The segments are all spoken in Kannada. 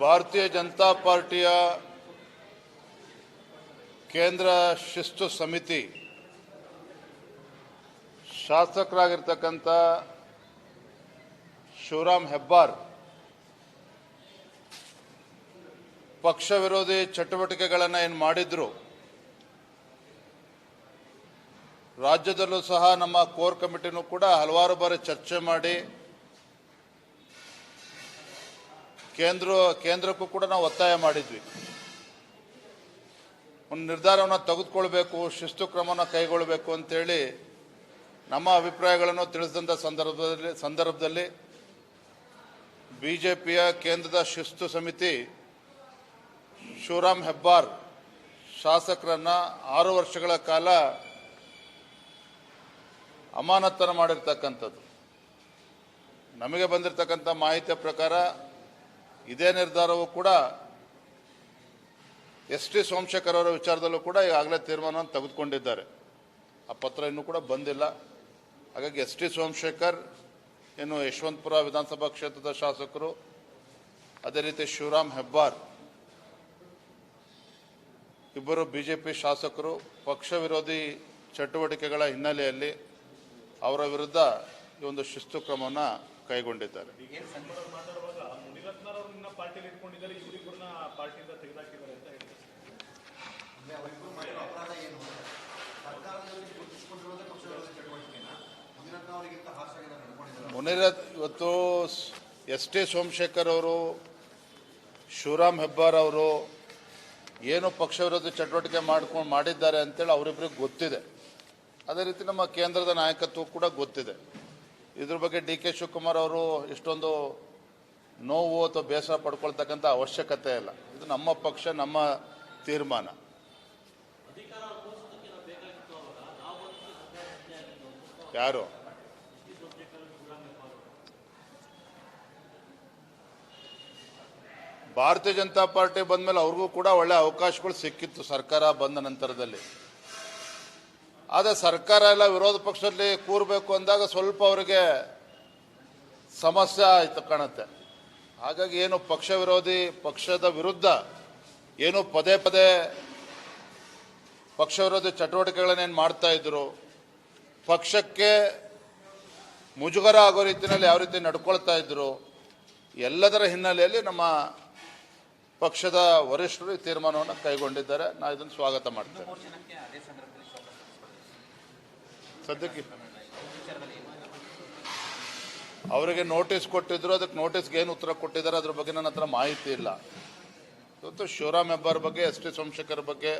ಭಾರತೀಯ ಜನತಾ ಪಾರ್ಟಿಯ ಕೇಂದ್ರ ಶಿಸ್ತು ಸಮಿತಿ ಶಾಸಕರಾಗಿರ್ತಕ್ಕಂಥ ಶಿವರಾಮ್ ಹೆಬ್ಬಾರ್ ಪಕ್ಷ ವಿರೋಧಿ ಚಟುವಟಿಕೆಗಳನ್ನು ಏನು ಮಾಡಿದ್ರು, ರಾಜ್ಯದಲ್ಲೂ ಸಹ ನಮ್ಮ ಕೋರ್ ಕಮಿಟಿನೂ ಕೂಡ ಹಲವಾರು ಬಾರಿ ಚರ್ಚೆ ಮಾಡಿ ಕೇಂದ್ರಕ್ಕೂ ಕೂಡ ನಾವು ಒತ್ತಾಯ ಮಾಡಿದ್ವಿ. ಒಂದು ನಿರ್ಧಾರವನ್ನು ತೆಗೆದುಕೊಳ್ಬೇಕು, ಶಿಸ್ತು ಕ್ರಮವನ್ನು ಕೈಗೊಳ್ಳಬೇಕು ಅಂತೇಳಿ ನಮ್ಮ ಅಭಿಪ್ರಾಯಗಳನ್ನು ತಿಳಿಸಿದಂಥ ಸಂದರ್ಭದಲ್ಲಿ ಬಿಜೆಪಿಯ ಕೇಂದ್ರದ ಶಿಸ್ತು ಸಮಿತಿ ಶಿವರಾಮ್ ಹೆಬ್ಬಾರ್ ಶಾಸಕರನ್ನ 6 ವರ್ಷಗಳ ಕಾಲ ಅಮಾನತನ್ನು ಮಾಡಿರ್ತಕ್ಕಂಥದ್ದು. ನಮಗೆ ಬಂದಿರತಕ್ಕಂಥ ಮಾಹಿತಿಯ ಪ್ರಕಾರ ಇದೇ ನಿರ್ಧಾರವು ಕೂಡ ಎಸ್ ಟಿ ಸೋಮಶೇಖರ್ ಅವರ ವಿಚಾರದಲ್ಲೂ ಕೂಡ ಈಗಾಗಲೇ ತೀರ್ಮಾನವನ್ನು ತೆಗೆದುಕೊಂಡಿದ್ದಾರೆ. ಆ ಪತ್ರ ಇನ್ನೂ ಕೂಡ ಬಂದಿಲ್ಲ. ಹಾಗಾಗಿ ಎಸ್ ಟಿ ಸೋಮಶೇಖರ್ ಇನ್ನು ಯಶವಂತಪುರ ವಿಧಾನಸಭಾ ಕ್ಷೇತ್ರದ ಶಾಸಕರು, ಅದೇ ರೀತಿ ಶಿವರಾಮ್ ಹೆಬ್ಬಾರ್ ಇಬ್ಬರು ಬಿಜೆಪಿ ಶಾಸಕರು ಪಕ್ಷ ವಿರೋಧಿ ಚಟುವಟಿಕೆಗಳ ಹಿನ್ನೆಲೆಯಲ್ಲಿ ಅವರ ವಿರುದ್ಧ ಈ ಒಂದು ಶಿಸ್ತು ಕ್ರಮವನ್ನು ಕೈಗೊಂಡಿದ್ದಾರೆ. ಇವತ್ತು ಎಸ್ ಟಿ ಸೋಮಶೇಖರ್ ಅವರು, ಶಿವರಾಮ್ ಹೆಬ್ಬಾರ್ ಅವರು ಏನು ಪಕ್ಷ ವಿರೋಧಿ ಚಟುವಟಿಕೆ ಮಾಡಿದ್ದಾರೆ ಅಂತೇಳಿ ಅವರಿಬ್ಬರಿಗೆ ಗೊತ್ತಿದೆ. ಅದೇ ರೀತಿ ನಮ್ಮ ಕೇಂದ್ರದ ನಾಯಕತ್ವ ಕೂಡ ಗೊತ್ತಿದೆ. ಇದ್ರ ಬಗ್ಗೆ ಡಿ ಕೆ ಶಿವಕುಮಾರ್ ಅವರು ಇಷ್ಟೊಂದು ನೋವು ಅಥವಾ ಬೇಸರ ಪಡ್ಕೊಳ್ತಕ್ಕಂಥ ಅವಶ್ಯಕತೆ ಇಲ್ಲ. ಇದು ನಮ್ಮ ಪಕ್ಷ, ನಮ್ಮ ತೀರ್ಮಾನ. ಯಾರು ಭಾರತೀಯ ಜನತಾ ಪಾರ್ಟಿ ಬಂದ ಮೇಲೆ ಅವ್ರಿಗೂ ಕೂಡ ಒಳ್ಳೆ ಅವಕಾಶಗಳು ಸಿಕ್ಕಿತ್ತು ಸರ್ಕಾರ ಬಂದ ನಂತರದಲ್ಲಿ. ಆದರೆ ಸರ್ಕಾರ ಎಲ್ಲ ವಿರೋಧ ಪಕ್ಷದಲ್ಲಿ ಕೂರಬೇಕು ಅಂದಾಗ ಸ್ವಲ್ಪ ಅವರಿಗೆ ಸಮಸ್ಯೆ ಆಯ್ತು ಕಾಣುತ್ತೆ. ಹಾಗಾಗಿ ಏನು ಪಕ್ಷ ವಿರೋಧಿ ಪಕ್ಷದ ವಿರುದ್ಧ ಏನು ಪದೇ ಪದೇ ಪಕ್ಷ ವಿರೋಧಿ ಚಟುವಟಿಕೆಗಳನ್ನೇನು ಮಾಡ್ತಾ ಇದ್ರು, ಪಕ್ಷಕ್ಕೆ ಮುಜುಗರ ಆಗೋ ರೀತಿಯಲ್ಲಿ ಯಾವ ರೀತಿ ನಡ್ಕೊಳ್ತಾ ಇದ್ರು, ಎಲ್ಲದರ ಹಿನ್ನೆಲೆಯಲ್ಲಿ ನಮ್ಮ ಪಕ್ಷದ ವರಿಷ್ಠರು ಈ ತೀರ್ಮಾನವನ್ನು ಕೈಗೊಂಡಿದ್ದಾರೆ. ನಾನು ಇದನ್ನು ಸ್ವಾಗತ ಮಾಡ್ತೇನೆ. ಸದ್ಯಕ್ಕೆ ಅವರಿಗೆ ನೋಟಿಸ್ ಕೊಟ್ಟಿದ್ರು, ಅದಕ್ಕೆ ನೋಟಿಸ್ಗೆ ಏನು ಉತ್ತರ ಕೊಟ್ಟಿದ್ದಾರೆ ಅದ್ರ ಬಗ್ಗೆ ನನ್ನ ಹತ್ರ ಮಾಹಿತಿ ಇಲ್ಲ. ಇವತ್ತು ಶಿವರಾಮ್ ಹೆಬ್ಬಾರ್ ಬಗ್ಗೆ, ಎಸ್ ಟಿ ಸೋಮಶೇಖರ್ ಬಗ್ಗೆ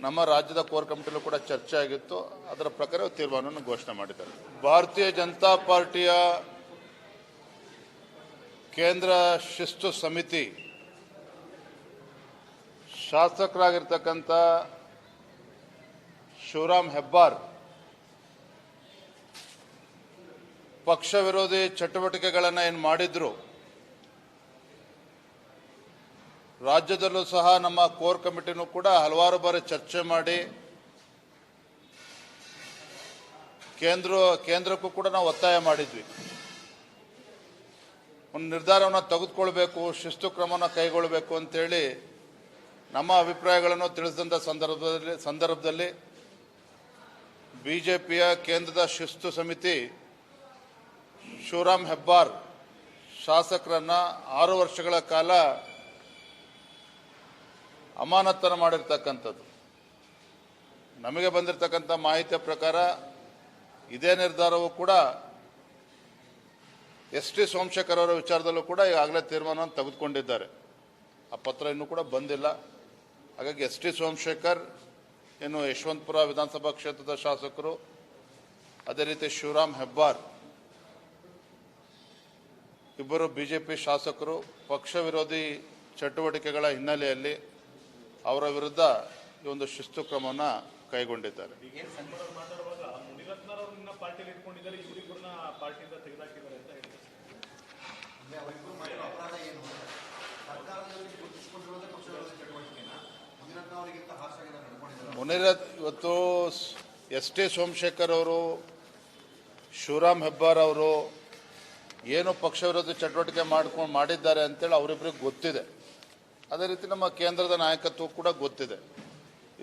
ನಮ್ಮ ರಾಜ್ಯದ ಕೋರ್ ಕಮಿಟಿಲೂ ಕೂಡ ಚರ್ಚೆ ಆಗಿತ್ತು. ಅದರ ಪ್ರಕಾರ ತೀರ್ಮಾನವನ್ನು ಘೋಷಣೆ ಮಾಡಿದ್ದಾರೆ. ಭಾರತೀಯ ಜನತಾ ಪಾರ್ಟಿಯ ಕೇಂದ್ರ ಶಿಸ್ತು ಸಮಿತಿ ಶಾಸಕರಾಗಿರ್ತಕ್ಕಂಥ ಶಿವರಾಮ್ ಹೆಬ್ಬಾರ್ ಪಕ್ಷ ವಿರೋಧಿ ಚಟುವಟಿಕೆಗಳನ್ನು ಏನು ಮಾಡಿದ್ರು, ರಾಜ್ಯದಲ್ಲೂ ಸಹ ನಮ್ಮ ಕೋರ್ ಕಮಿಟಿನೂ ಕೂಡ ಹಲವಾರು ಬಾರಿ ಚರ್ಚೆ ಮಾಡಿ ಕೇಂದ್ರಕ್ಕೂ ಕೂಡ ನಾವು ಒತ್ತಾಯ ಮಾಡಿದ್ವಿ. ಒಂದು ನಿರ್ಧಾರವನ್ನು ತೆಗೆದುಕೊಳ್ಬೇಕು, ಶಿಸ್ತು ಕ್ರಮವನ್ನು ಕೈಗೊಳ್ಳಬೇಕು ಅಂತೇಳಿ ನಮ್ಮ ಅಭಿಪ್ರಾಯಗಳನ್ನು ತಿಳಿಸಿದಂಥ ಸಂದರ್ಭದಲ್ಲಿ ಬಿಜೆಪಿಯ ಕೇಂದ್ರದ ಶಿಸ್ತು ಸಮಿತಿ ಶಿವರಾಮ್ ಹೆಬ್ಬಾರ್ ಶಾಸಕರನ್ನ 6 ವರ್ಷಗಳ ಕಾಲ ಅಮಾನತನ್ನು ಮಾಡಿರ್ತಕ್ಕಂಥದ್ದು. ನಮಗೆ ಬಂದಿರತಕ್ಕಂಥ ಮಾಹಿತಿಯ ಪ್ರಕಾರ ಇದೇ ನಿರ್ಧಾರವು ಕೂಡ ಎಸ್ ಟಿ ಸೋಮಶೇಖರ್ ಅವರ ವಿಚಾರದಲ್ಲೂ ಕೂಡ ಈಗಾಗಲೇ ತೀರ್ಮಾನವನ್ನು ತೆಗೆದುಕೊಂಡಿದ್ದಾರೆ. ಆ ಪತ್ರ ಇನ್ನೂ ಕೂಡ ಬಂದಿಲ್ಲ. ಹಾಗಾಗಿ ಎಸ್ ಟಿ ಸೋಮಶೇಖರ್ ಇನ್ನು ಯಶವಂತಪುರ ವಿಧಾನಸಭಾ ಕ್ಷೇತ್ರದ ಶಾಸಕರು, ಅದೇ ರೀತಿ ಶಿವರಾಮ್ ಹೆಬ್ಬಾರ್ ಇಬ್ಬರು ಬಿಜೆಪಿ ಶಾಸಕರು ಪಕ್ಷ ವಿರೋಧಿ ಚಟುವಟಿಕೆಗಳ ಹಿನ್ನೆಲೆಯಲ್ಲಿ ಅವರ ವಿರುದ್ಧ ಈ ಒಂದು ಶಿಸ್ತು ಕ್ರಮವನ್ನು ಕೈಗೊಂಡಿದ್ದಾರೆ. ಇವತ್ತು ಎಸ್ ಟಿ ಸೋಮಶೇಖರ್ ಅವರು, ಶಿವರಾಮ್ ಹೆಬ್ಬಾರ್ ಅವರು ಏನು ಪಕ್ಷ ವಿರೋಧಿ ಚಟುವಟಿಕೆ ಮಾಡಿದ್ದಾರೆ ಅಂತೇಳಿ ಅವರಿಬ್ಬರಿಗೆ ಗೊತ್ತಿದೆ. ಅದೇ ರೀತಿ ನಮ್ಮ ಕೇಂದ್ರದ ನಾಯಕತ್ವ ಕೂಡ ಗೊತ್ತಿದೆ.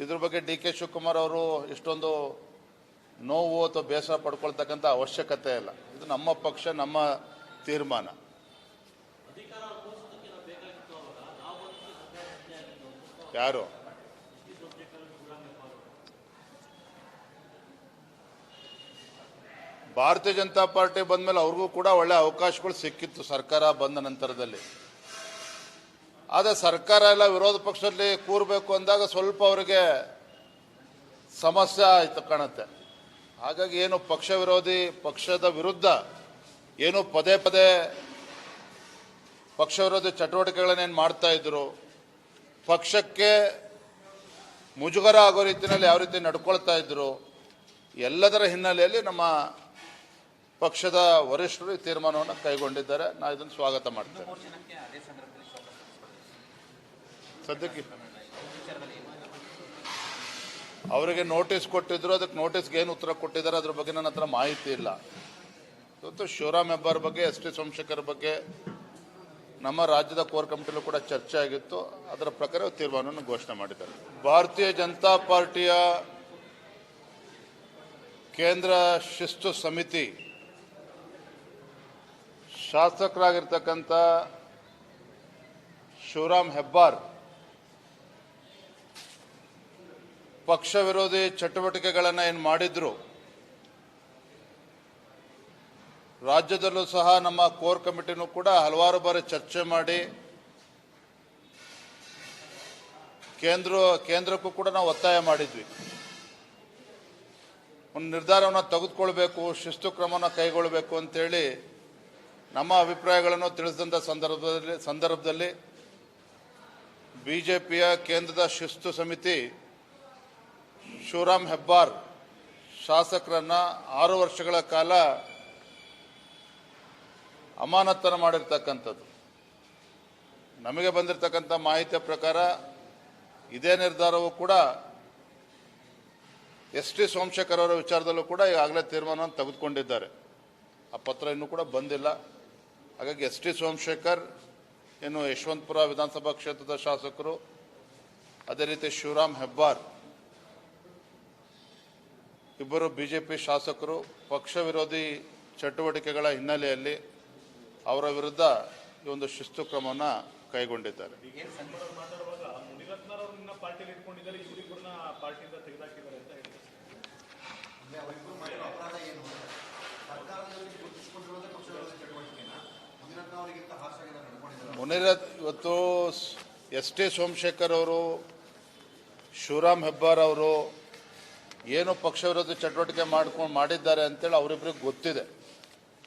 ಇದ್ರ ಬಗ್ಗೆ ಡಿ ಕೆ ಶಿವಕುಮಾರ್ ಅವರು ಇಷ್ಟೊಂದು ನೋವು ಅಥವಾ ಬೇಸರ ಪಡ್ಕೊಳ್ತಕ್ಕಂಥ ಅವಶ್ಯಕತೆ ಇಲ್ಲ. ಇದು ನಮ್ಮ ಪಕ್ಷ, ನಮ್ಮ ತೀರ್ಮಾನ. ಯಾರು ಭಾರತೀಯ ಜನತಾ ಪಾರ್ಟಿ ಬಂದ ಮೇಲೆ ಅವ್ರಿಗೂ ಕೂಡ ಒಳ್ಳೆ ಅವಕಾಶಗಳು ಸಿಕ್ಕಿತ್ತು ಸರ್ಕಾರ ಬಂದ ನಂತರದಲ್ಲಿ. ಆದರೆ ಸರ್ಕಾರ ಎಲ್ಲ ವಿರೋಧ ಪಕ್ಷದಲ್ಲಿ ಕೂರಬೇಕು ಅಂದಾಗ ಸ್ವಲ್ಪ ಅವರಿಗೆ ಸಮಸ್ಯೆ ಆಯ್ತು ಕಾಣುತ್ತೆ. ಹಾಗಾಗಿ ಏನು ಪಕ್ಷ ವಿರೋಧಿ ಪಕ್ಷದ ವಿರುದ್ಧ ಏನು ಪದೇ ಪದೇ ಪಕ್ಷ ವಿರೋಧಿ ಚಟುವಟಿಕೆಗಳನ್ನೇನು ಮಾಡ್ತಾ ಇದ್ರು, ಪಕ್ಷಕ್ಕೆ ಮುಜುಗರ ಆಗೋ ರೀತಿಯಲ್ಲಿ ಯಾವ ರೀತಿ ನಡ್ಕೊಳ್ತಾ ಇದ್ರು, ಎಲ್ಲದರ ಹಿನ್ನೆಲೆಯಲ್ಲಿ ನಮ್ಮ ಪಕ್ಷದ ವರಿಷ್ಠರು ಈ ತೀರ್ಮಾನವನ್ನು ಕೈಗೊಂಡಿದ್ದಾರೆ. ನಾನು ಇದನ್ನು ಸ್ವಾಗತ ಮಾಡ್ತೇನೆ. ಸದ್ಯಕ್ಕೆ ಅವರಿಗೆ ನೋಟಿಸ್ ಕೊಟ್ಟಿದ್ರು, ಅದಕ್ಕೆ ನೋಟಿಸ್ಗೆ ಏನು ಉತ್ತರ ಕೊಟ್ಟಿದ್ದಾರೆ ಅದ್ರ ಬಗ್ಗೆ ನನ್ನ ಹತ್ರ ಮಾಹಿತಿ ಇಲ್ಲ. ಇವತ್ತು ಶಿವರಾಮ್ ಹೆಬ್ಬಾರ್ ಬಗ್ಗೆ, ಎಸ್ ಟಿ ಸೋಮಶೇಖರ್ ಬಗ್ಗೆ ನಮ್ಮ ರಾಜ್ಯದ ಕೋರ್ ಕಮಿಟಿಲೂ ಕೂಡ ಚರ್ಚೆ ಆಗಿತ್ತು. ಅದರ ಪ್ರಕಾರ ತೀರ್ಮಾನವನ್ನು ಘೋಷಣೆ ಮಾಡಿದ್ದಾರೆ. ಭಾರತೀಯ ಜನತಾ ಪಾರ್ಟಿಯ ಕೇಂದ್ರ ಶಿಸ್ತು ಸಮಿತಿ ಶಾಸಕರಾಗಿರ್ತಕ್ಕಂಥ ಶಿವರಾಮ್ ಹೆಬ್ಬಾರ್ ಪಕ್ಷ ವಿರೋಧಿ ಚಟುವಟಿಕೆಗಳನ್ನು ಏನು ಮಾಡಿದ್ರು, ರಾಜ್ಯದಲ್ಲೂ ಸಹ ನಮ್ಮ ಕೋರ್ ಕಮಿಟಿನೂ ಕೂಡ ಹಲವಾರು ಬಾರಿ ಚರ್ಚೆ ಮಾಡಿ ಕೇಂದ್ರಕ್ಕೂ ಕೂಡ ನಾವು ಒತ್ತಾಯ ಮಾಡಿದ್ವಿ. ಒಂದು ನಿರ್ಧಾರವನ್ನು ತೆಗೆದುಕೊಳ್ಬೇಕು, ಶಿಸ್ತು ಕ್ರಮವನ್ನು ಕೈಗೊಳ್ಳಬೇಕು ಅಂತೇಳಿ ನಮ್ಮ ಅಭಿಪ್ರಾಯಗಳನ್ನು ತಿಳಿಸಿದಂಥ ಸಂದರ್ಭದಲ್ಲಿ ಬಿಜೆಪಿಯ ಕೇಂದ್ರದ ಶಿಸ್ತು ಸಮಿತಿ ಶಿವರಾಮ್ ಹೆಬ್ಬಾರ್ ಶಾಸಕರನ್ನ 6 ವರ್ಷಗಳ ಕಾಲ ಅಮಾನತನ್ನು ಮಾಡಿರ್ತಕ್ಕಂಥದ್ದು. ನಮಗೆ ಬಂದಿರತಕ್ಕಂಥ ಮಾಹಿತಿಯ ಪ್ರಕಾರ ಇದೇ ನಿರ್ಧಾರವೂ ಕೂಡ ಎಸ್ ಟಿ ಸೋಮಶೇಖರ್ ಅವರ ವಿಚಾರದಲ್ಲೂ ಕೂಡ ಈಗಾಗಲೇ ತೀರ್ಮಾನವನ್ನು ತೆಗೆದುಕೊಂಡಿದ್ದಾರೆ. ಆ ಪತ್ರ ಇನ್ನೂ ಕೂಡ ಬಂದಿಲ್ಲ. ಹಾಗಾಗಿ ಎಸ್ ಟಿ ಸೋಮಶೇಖರ್ ಏನು ಯಶವಂತಪುರ ವಿಧಾನಸಭಾ ಕ್ಷೇತ್ರದ ಶಾಸಕರು, ಅದೇ ರೀತಿ ಶಿವರಾಮ್ ಹೆಬ್ಬಾರ್ ಇಬ್ಬರು ಬಿಜೆಪಿ ಶಾಸಕರು ಪಕ್ಷ ವಿರೋಧಿ ಚಟುವಟಿಕೆಗಳ ಹಿನ್ನೆಲೆಯಲ್ಲಿ ಅವರ ವಿರುದ್ಧ ಈ ಒಂದು ಶಿಸ್ತು ಕ್ರಮವನ್ನು ಕೈಗೊಂಡಿದ್ದಾರೆ. ಇವತ್ತು ಎಸ್ ಟಿ ಸೋಮಶೇಖರ್ ಅವರು, ಶಿವರಾಮ್ ಹೆಬ್ಬಾರ್ ಅವರು ಏನು ಪಕ್ಷ ವಿರೋಧಿ ಚಟುವಟಿಕೆ ಮಾಡಿದ್ದಾರೆ ಅಂತೇಳಿ ಅವರಿಬ್ಬರಿಗೆ ಗೊತ್ತಿದೆ.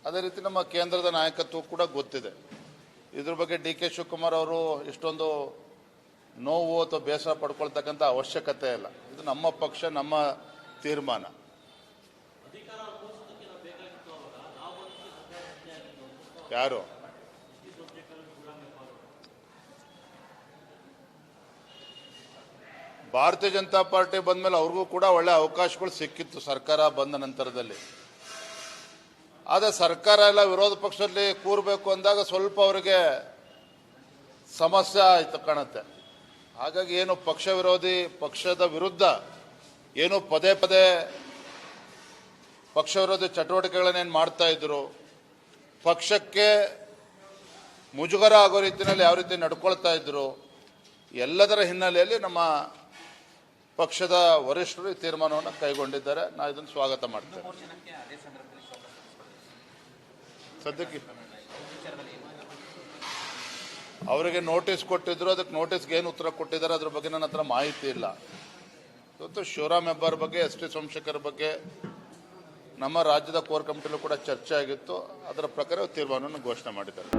ಅದೇ ರೀತಿ ನಮ್ಮ ಕೇಂದ್ರದ ನಾಯಕತ್ವ ಕೂಡ ಗೊತ್ತಿದೆ. ಇದ್ರ ಬಗ್ಗೆ ಡಿ ಕೆ ಶಿವಕುಮಾರ್ ಅವರು ಇಷ್ಟೊಂದು ನೋವು ಅಥವಾ ಬೇಸರ ಪಡ್ಕೊಳ್ತಕ್ಕಂಥ ಅವಶ್ಯಕತೆ ಇಲ್ಲ. ಇದು ನಮ್ಮ ಪಕ್ಷ, ನಮ್ಮ ತೀರ್ಮಾನ. ಯಾರು ಭಾರತೀಯ ಜನತಾ ಪಾರ್ಟಿ ಬಂದ ಮೇಲೆ ಅವ್ರಿಗೂ ಕೂಡ ಒಳ್ಳೆ ಅವಕಾಶಗಳು ಸಿಕ್ಕಿತ್ತು ಸರ್ಕಾರ ಬಂದ ನಂತರದಲ್ಲಿ. ಆದರೆ ಸರ್ಕಾರ ಎಲ್ಲ ವಿರೋಧ ಪಕ್ಷದಲ್ಲಿ ಕೂರಬೇಕು ಅಂದಾಗ ಸ್ವಲ್ಪ ಅವರಿಗೆ ಸಮಸ್ಯೆ ಆಯ್ತು ಕಾಣುತ್ತೆ. ಹಾಗಾಗಿ ಏನು ಪಕ್ಷ ವಿರೋಧಿ ಪಕ್ಷದ ವಿರುದ್ಧ ಏನು ಪದೇ ಪದೇ ಪಕ್ಷ ವಿರೋಧಿ ಚಟುವಟಿಕೆಗಳನ್ನೇನು ಮಾಡ್ತಾ ಇದ್ರು, ಪಕ್ಷಕ್ಕೆ ಮುಜುಗರ ಆಗೋ ರೀತಿಯಲ್ಲಿ ಯಾವ ರೀತಿ ನಡ್ಕೊಳ್ತಾ ಇದ್ರು, ಎಲ್ಲದರ ಹಿನ್ನೆಲೆಯಲ್ಲಿ ನಮ್ಮ ಪಕ್ಷದ ವರಿಷ್ಠರು ಈ ತೀರ್ಮಾನವನ್ನು ಕೈಗೊಂಡಿದ್ದಾರೆ. ನಾನು ಇದನ್ನು ಸ್ವಾಗತ ಮಾಡ್ತೇನೆ. ಸದ್ಯಕ್ಕೆ ಅವರಿಗೆ ನೋಟಿಸ್ ಕೊಟ್ಟಿದ್ರು, ಅದಕ್ಕೆ ನೋಟಿಸ್ಗೆ ಏನು ಉತ್ತರ ಕೊಟ್ಟಿದ್ದಾರೆ ಅದ್ರ ಬಗ್ಗೆ ನನ್ನ ಹತ್ರ ಮಾಹಿತಿ ಇಲ್ಲ. ಇವತ್ತು ಶಿವರಾಮ್ ಹೆಬ್ಬಾರ್ ಬಗ್ಗೆ, ಎಸ್ ಟಿ ಸೋಮಶೇಖರ್ ಬಗ್ಗೆ ನಮ್ಮ ರಾಜ್ಯದ ಕೋರ್ ಕಮಿಟಿಲೂ ಕೂಡ ಚರ್ಚೆ ಆಗಿತ್ತು. ಅದರ ಪ್ರಕಾರ ತೀರ್ಮಾನವನ್ನು ಘೋಷಣೆ ಮಾಡಿದ್ದಾರೆ.